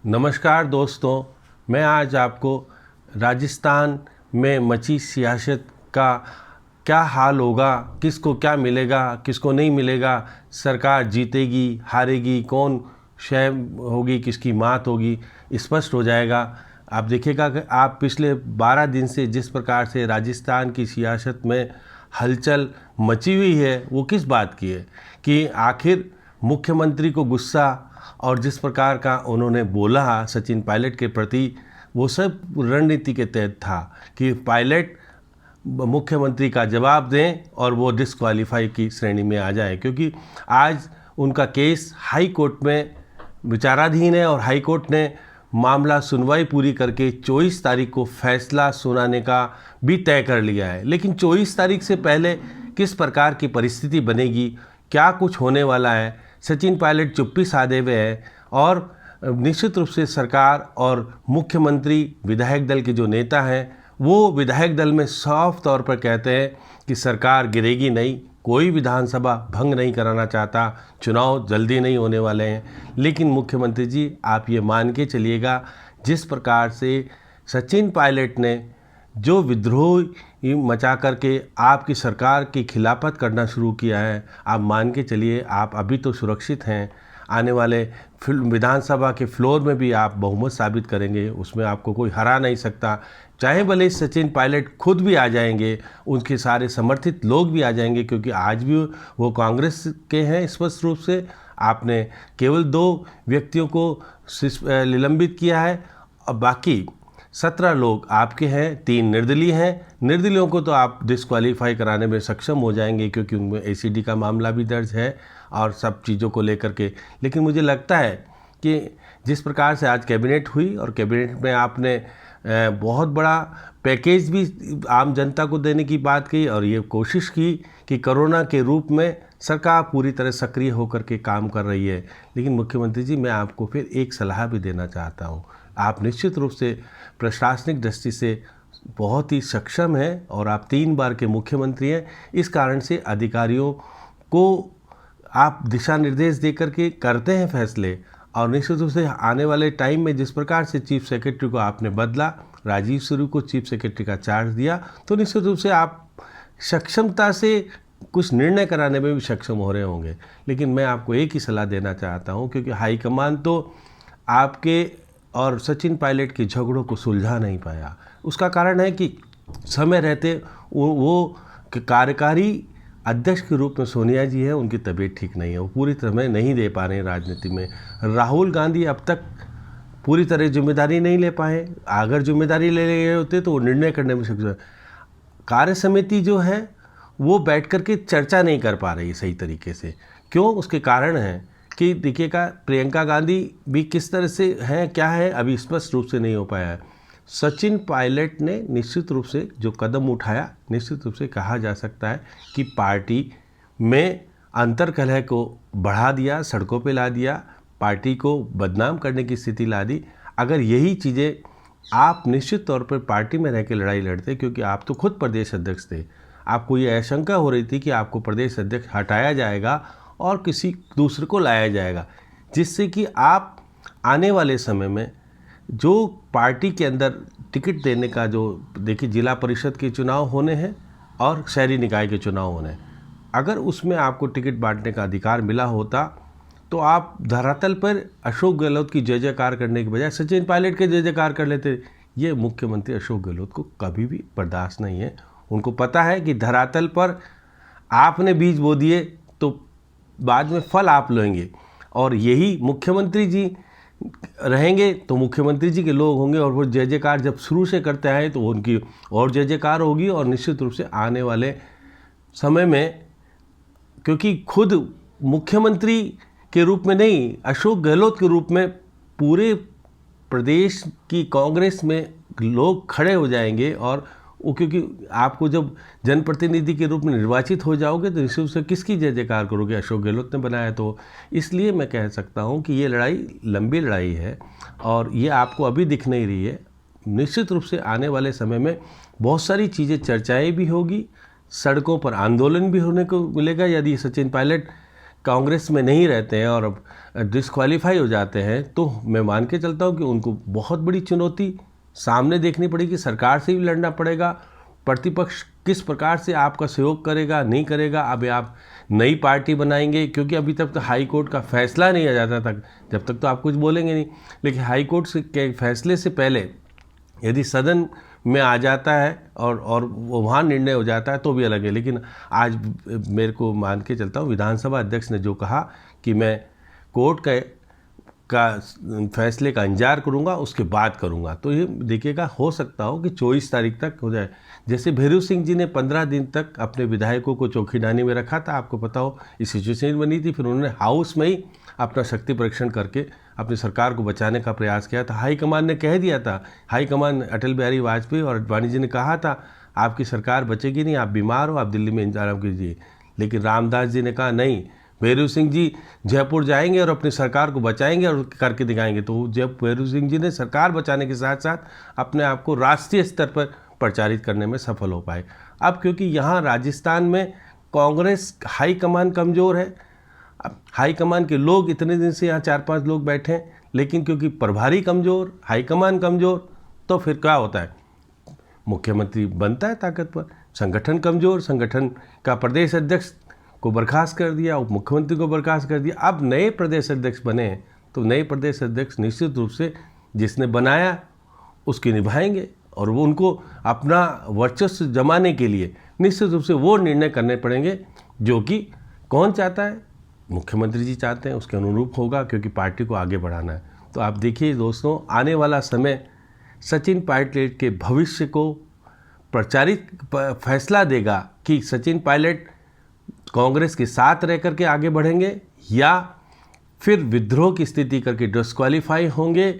नमस्कार दोस्तों, मैं आज आपको राजस्थान में मची सियासत का क्या हाल होगा, किसको क्या मिलेगा, किसको नहीं मिलेगा, सरकार जीतेगी हारेगी, कौन शय होगी, किसकी मात होगी, स्पष्ट हो जाएगा। आप देखिएगा कि आप पिछले 12 दिन से जिस प्रकार से राजस्थान की सियासत में हलचल मची हुई है वो किस बात की है कि आखिर मुख्यमंत्री को गुस्सा और जिस प्रकार का उन्होंने बोला सचिन पायलट के प्रति, वो सब रणनीति के तहत था कि पायलट मुख्यमंत्री का जवाब दें और वो डिस्क्वालीफाई की श्रेणी में आ जाए, क्योंकि आज उनका केस हाई कोर्ट में विचाराधीन है और हाई कोर्ट ने मामला सुनवाई पूरी करके 24 तारीख को फैसला सुनाने का भी तय कर लिया है। लेकिन 24 तारीख से पहले किस प्रकार की परिस्थिति बनेगी, क्या कुछ होने वाला है, सचिन पायलट चुप्पी साधे हुए हैं और निश्चित रूप से सरकार और मुख्यमंत्री विधायक दल के जो नेता हैं वो विधायक दल में साफ तौर पर कहते हैं कि सरकार गिरेगी नहीं, कोई विधानसभा भंग नहीं कराना चाहता, चुनाव जल्दी नहीं होने वाले हैं। लेकिन मुख्यमंत्री जी आप ये मान के चलिएगा, जिस प्रकार से सचिन पायलट ने जो विद्रोह मचा करके आपकी सरकार की खिलाफत करना शुरू किया है, आप मान के चलिए आप अभी तो सुरक्षित हैं। आने वाले विधानसभा के फ्लोर में भी आप बहुमत साबित करेंगे, उसमें आपको कोई हरा नहीं सकता। चाहे भले सचिन पायलट खुद भी आ जाएंगे, उनके सारे समर्थित लोग भी आ जाएंगे, क्योंकि आज भी वो कांग्रेस के हैं। स्पष्ट रूप से आपने केवल 2 व्यक्तियों को निलंबित किया है और बाकी 17 लोग आपके हैं, 3 निर्दलीय हैं। निर्दलीयों को तो आप डिस्क्वालीफाई कराने में सक्षम हो जाएंगे, क्योंकि उनमें एसीडी का मामला भी दर्ज है और सब चीज़ों को लेकर के। लेकिन मुझे लगता है कि जिस प्रकार से आज कैबिनेट हुई और कैबिनेट में आपने बहुत बड़ा पैकेज भी आम जनता को देने की बात की और ये कोशिश की कि कोरोना के रूप में सरकार पूरी तरह सक्रिय होकर के काम कर रही है। लेकिन मुख्यमंत्री जी मैं आपको फिर एक सलाह भी देना चाहता हूँ। आप निश्चित रूप से प्रशासनिक दृष्टि से बहुत ही सक्षम हैं और आप 3 बार के मुख्यमंत्री हैं। इस कारण से अधिकारियों को आप दिशा निर्देश दे करके करते हैं फैसले, और निश्चित रूप से आने वाले टाइम में जिस प्रकार से चीफ सेक्रेटरी को आपने बदला, राजीव स्वरूप को चीफ सेक्रेटरी का चार्ज दिया, तो निश्चित रूप से आप सक्षमता से कुछ निर्णय कराने में भी सक्षम हो रहे होंगे। लेकिन मैं आपको एक ही सलाह देना चाहता हूं, क्योंकि हाईकमान तो आपके और सचिन पायलट के झगड़ों को सुलझा नहीं पाया। उसका कारण है कि समय रहते वो कार्यकारी अध्यक्ष के रूप में सोनिया जी है, उनकी तबीयत ठीक नहीं है, वो पूरी तरह नहीं दे पा रहे हैं राजनीति में। राहुल गांधी अब तक पूरी तरह जिम्मेदारी नहीं ले पाए, अगर जिम्मेदारी ले रहे होते तो वो निर्णय करने में सक्षम। कार्य समिति जो है वो बैठ कर के चर्चा नहीं कर पा रही सही तरीके से। क्यों? उसके कारण है कि देखिएगा प्रियंका गांधी भी किस तरह से हैं, क्या है, अभी स्पष्ट रूप से नहीं हो पाया है। सचिन पायलट ने निश्चित रूप से जो कदम उठाया, निश्चित रूप से कहा जा सकता है कि पार्टी में अंतर्कलह को बढ़ा दिया, सड़कों पे ला दिया, पार्टी को बदनाम करने की स्थिति ला दी। अगर यही चीज़ें आप निश्चित तौर पर पार्टी में रह के लड़ाई लड़ते, क्योंकि आप तो खुद प्रदेश अध्यक्ष थे, आपको ये आशंका हो रही थी कि आपको प्रदेश अध्यक्ष हटाया जाएगा और किसी दूसरे को लाया जाएगा, जिससे कि आप आने वाले समय में जो पार्टी के अंदर टिकट देने का जो देखिए जिला परिषद के चुनाव होने हैं और शहरी निकाय के चुनाव होने हैं, अगर उसमें आपको टिकट बांटने का अधिकार मिला होता तो आप धरातल पर अशोक गहलोत की जय जयकार करने के बजाय सचिन पायलट के जय जयकार कर लेते। ये मुख्यमंत्री अशोक गहलोत को कभी भी बर्दाश्त नहीं है। उनको पता है कि धरातल पर आपने बीज बो दिए तो बाद में फल आप लेंगे, और यही मुख्यमंत्री जी रहेंगे तो मुख्यमंत्री जी के लोग होंगे और वो जय जयकार जब शुरू से करते आए तो उनकी और जय जयकार होगी। और निश्चित रूप से आने वाले समय में, क्योंकि खुद मुख्यमंत्री के रूप में नहीं, अशोक गहलोत के रूप में पूरे प्रदेश की कांग्रेस में लोग खड़े हो जाएंगे, और वो क्योंकि आपको जब जनप्रतिनिधि के रूप में निर्वाचित हो जाओगे तो निश्चित रूप से किसकी जय जयकार करोगे? अशोक गहलोत ने बनाया। तो इसलिए मैं कह सकता हूं कि ये लड़ाई लंबी लड़ाई है और ये आपको अभी दिख नहीं रही है। निश्चित रूप से आने वाले समय में बहुत सारी चीज़ें, चर्चाएँ भी होगी, सड़कों पर आंदोलन भी होने को मिलेगा यदि सचिन पायलट कांग्रेस में नहीं रहते हैं और अब डिस्क्वालीफाई हो जाते हैं, तो मैं मान के चलता हूँ कि उनको बहुत बड़ी चुनौती सामने देखनी पड़ेगी। सरकार से भी लड़ना पड़ेगा, प्रतिपक्ष किस प्रकार से आपका सहयोग करेगा नहीं करेगा। अब आप नई पार्टी बनाएंगे, क्योंकि अभी तक तो हाई कोर्ट का फैसला नहीं आ जाता था, जब तक तो आप कुछ बोलेंगे नहीं। लेकिन हाई कोर्ट के फैसले से पहले यदि सदन में आ जाता है और वो वहाँ निर्णय हो जाता है तो भी अलग है। लेकिन आज मेरे को मान के चलता हूँ, विधानसभा अध्यक्ष ने जो कहा कि मैं कोर्ट का फैसले का इंतजार करूंगा, उसके बाद करूंगा, तो ये देखिएगा हो सकता हो कि 24 तारीख तक हो जाए। जैसे भैरू सिंह जी ने 15 दिन तक अपने विधायकों को चौकीडानी में रखा था, आपको पता हो इस सिचुएशन बनी थी, फिर उन्होंने हाउस में ही अपना शक्ति परीक्षण करके अपनी सरकार को बचाने का प्रयास किया था। हाईकमान ने कह दिया था, हाईकमान अटल बिहारी वाजपेयी और अडवाणी जी ने कहा था आपकी सरकार बचेगी नहीं, आप बीमार हो, आप दिल्ली में इंतजार कीजिए। लेकिन रामदास जी ने कहा नहीं, भैरू सिंह जी जयपुर जाएंगे और अपनी सरकार को बचाएंगे और करके दिखाएंगे। तो जब भैरू सिंह जी ने सरकार बचाने के साथ साथ अपने आप को राष्ट्रीय स्तर पर प्रचारित करने में सफल हो पाए। अब क्योंकि यहाँ राजस्थान में कांग्रेस हाईकमान कमज़ोर है, अब हाईकमान के लोग इतने दिन से यहाँ 4-5 लोग बैठे हैं, लेकिन क्योंकि प्रभारी कमज़ोर, हाईकमान कमज़ोर, तो फिर क्या होता है, मुख्यमंत्री बनता है ताकतवर, संगठन कमज़ोर, संगठन का प्रदेश अध्यक्ष को बर्खास्त कर दिया, उप मुख्यमंत्री को बर्खास्त कर दिया। अब नए प्रदेश अध्यक्ष बने हैं, तो नए प्रदेश अध्यक्ष निश्चित रूप से जिसने बनाया उसकी निभाएंगे और वो उनको अपना वर्चस्व जमाने के लिए निश्चित रूप से वो निर्णय करने पड़ेंगे जो कि कौन चाहता है, मुख्यमंत्री जी चाहते हैं, उसके अनुरूप होगा, क्योंकि पार्टी को आगे बढ़ाना है। तो आप देखिए दोस्तों, आने वाला समय सचिन पायलट के भविष्य को प्रचारित फैसला देगा कि सचिन पायलट कांग्रेस के साथ रह करके आगे बढ़ेंगे या फिर विद्रोह की स्थिति करके डिस्क्वालीफाई होंगे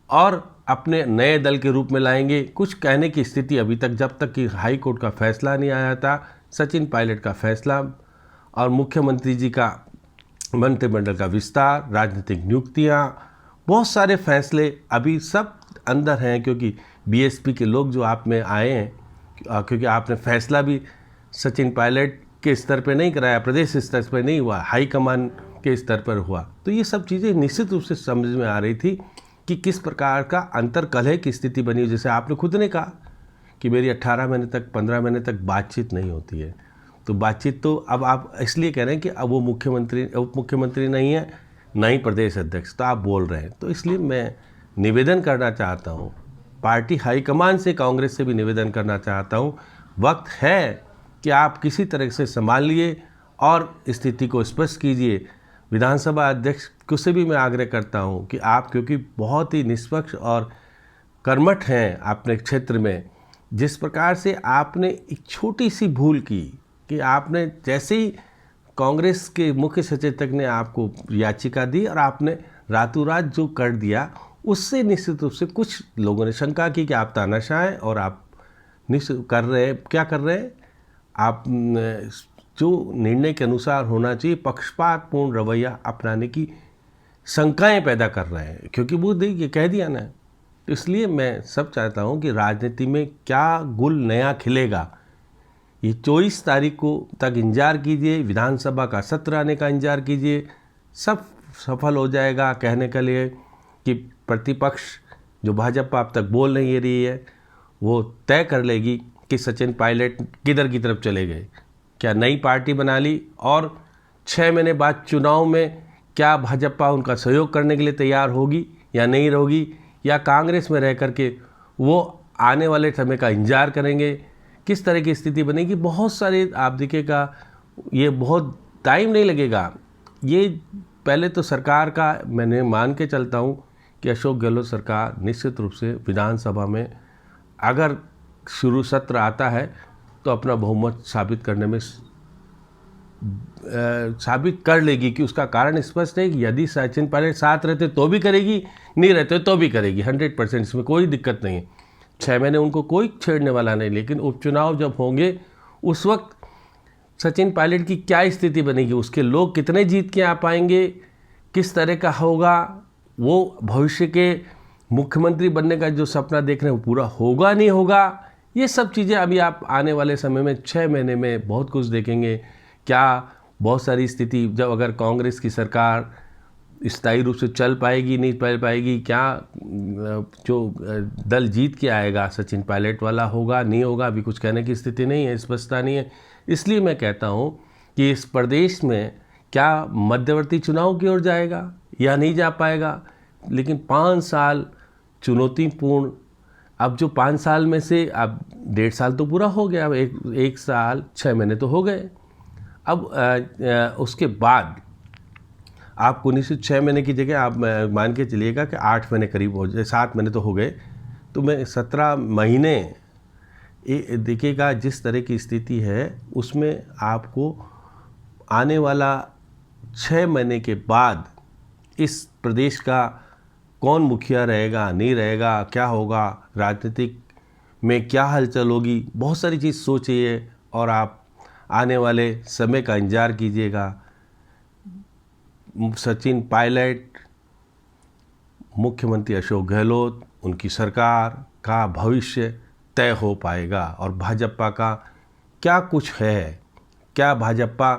और अपने नए दल के रूप में लाएंगे। कुछ कहने की स्थिति अभी तक, जब तक कि हाई कोर्ट का फैसला नहीं आया था, सचिन पायलट का फैसला और मुख्यमंत्री जी का मंत्रिमंडल का विस्तार, राजनीतिक नियुक्तियां, बहुत सारे फैसले अभी सब अंदर हैं, क्योंकि बीएसपी के लोग जो आप में आए हैं, क्योंकि आपने फैसला भी सचिन पायलट के स्तर पर नहीं कराया, प्रदेश स्तर पर नहीं हुआ, हाईकमान के स्तर पर हुआ। तो ये सब चीज़ें निश्चित रूप से समझ में आ रही थी कि किस प्रकार का अंतर्कलह की स्थिति बनी। जैसे आपने खुद ने कहा कि मेरी 18 महीने तक 15 महीने तक बातचीत नहीं होती है, तो बातचीत तो अब आप इसलिए कह रहे हैं कि अब वो मुख्यमंत्री उप मुख्यमंत्री नहीं है, ना ही प्रदेश अध्यक्ष, तो आप बोल रहे हैं। तो इसलिए मैं निवेदन करना चाहता हूँ, पार्टी हाईकमान से, कांग्रेस से भी निवेदन करना चाहता हूँ, वक्त है कि आप किसी तरह से संभालिए और स्थिति को स्पष्ट कीजिए। विधानसभा अध्यक्ष को से भी मैं आग्रह करता हूं कि आप, क्योंकि बहुत ही निष्पक्ष और कर्मठ हैं अपने क्षेत्र में, जिस प्रकार से आपने एक छोटी सी भूल की कि आपने जैसे ही कांग्रेस के मुख्य सचेतक ने आपको याचिका दी और आपने रातों रात जो कर दिया, उससे निश्चित रूप से कुछ लोगों ने शंका की कि आप तानाशाह हैं और आप निश्चित कर रहे हैं, क्या कर रहे हैं आप, जो निर्णय के अनुसार होना चाहिए पक्षपातपूर्ण रवैया अपनाने की शंकाएं पैदा कर रहे हैं, क्योंकि वो देखिए कह दिया ना। तो इसलिए मैं सब चाहता हूं कि राजनीति में क्या गुल नया खिलेगा, ये 24 तारीख को तक इंतजार कीजिए, विधानसभा का सत्र आने का इंतजार कीजिए, सब सफल हो जाएगा कहने के लिए कि प्रतिपक्ष जो भाजपा अब तक बोल नहीं रही है, वो तय कर लेगी कि सचिन पायलट किधर की तरफ चले गए, क्या नई पार्टी बना ली और 6 महीने बाद चुनाव में क्या भाजपा उनका सहयोग करने के लिए तैयार होगी या नहीं होगी, या कांग्रेस में रह करके वो आने वाले समय का इंतजार करेंगे, किस तरह की स्थिति बनेगी। बहुत सारे आप देखिएगा, ये बहुत टाइम नहीं लगेगा। ये पहले तो सरकार का मैंने मान के चलता हूँ कि अशोक गहलोत सरकार निश्चित रूप से विधानसभा में अगर शुरू सत्र आता है तो अपना बहुमत साबित करने में साबित कर लेगी कि उसका कारण स्पष्ट है कि यदि सचिन पायलट साथ रहते तो भी करेगी, नहीं रहते तो भी करेगी, 100%, इसमें कोई दिक्कत नहीं है। 6 महीने उनको कोई छेड़ने वाला नहीं, लेकिन उपचुनाव जब होंगे उस वक्त सचिन पायलट की क्या स्थिति बनेगी, उसके लोग कितने जीत के आ पाएंगे, किस तरह का होगा, वो भविष्य के मुख्यमंत्री बनने का जो सपना देख रहे हैं वो पूरा होगा नहीं होगा, ये सब चीज़ें अभी आप आने वाले समय में 6 महीने में बहुत कुछ देखेंगे। क्या बहुत सारी स्थिति, जब अगर कांग्रेस की सरकार स्थायी रूप से चल पाएगी नहीं चल पाएगी, क्या जो दल जीत के आएगा सचिन पायलट वाला होगा नहीं होगा, अभी कुछ कहने की स्थिति नहीं है, स्पष्टता नहीं है। इसलिए मैं कहता हूँ कि इस प्रदेश में क्या मध्यवर्ती चुनाव की ओर जाएगा या नहीं जा पाएगा। लेकिन 5 साल चुनौतीपूर्ण, अब जो 5 साल में से अब 1.5 साल तो पूरा हो गया, अब एक साल 6 महीने तो हो गए। अब उसके बाद आपको निश्चित 6 महीने की जगह आप मान के चलिएगा कि 8 महीने करीब हो जाए, 7 महीने तो हो गए, तो मैं 17 महीने देखिएगा जिस तरह की स्थिति है उसमें आपको आने वाला 6 महीने के बाद इस प्रदेश का कौन मुखिया रहेगा नहीं रहेगा, क्या होगा, राजनीतिक में क्या हलचल होगी, बहुत सारी चीज़ सोचिए और आप आने वाले समय का इंतजार कीजिएगा। सचिन पायलट, मुख्यमंत्री अशोक गहलोत, उनकी सरकार का भविष्य तय हो पाएगा। और भाजपा का क्या कुछ है, क्या भाजपा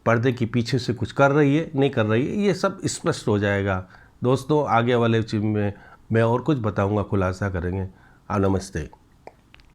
पर्दे के पीछे से कुछ कर रही है नहीं कर रही है, ये सब स्पष्ट हो जाएगा। दोस्तों आगे वाले चीज़ में मैं और कुछ बताऊंगा, खुलासा करेंगे। नमस्ते।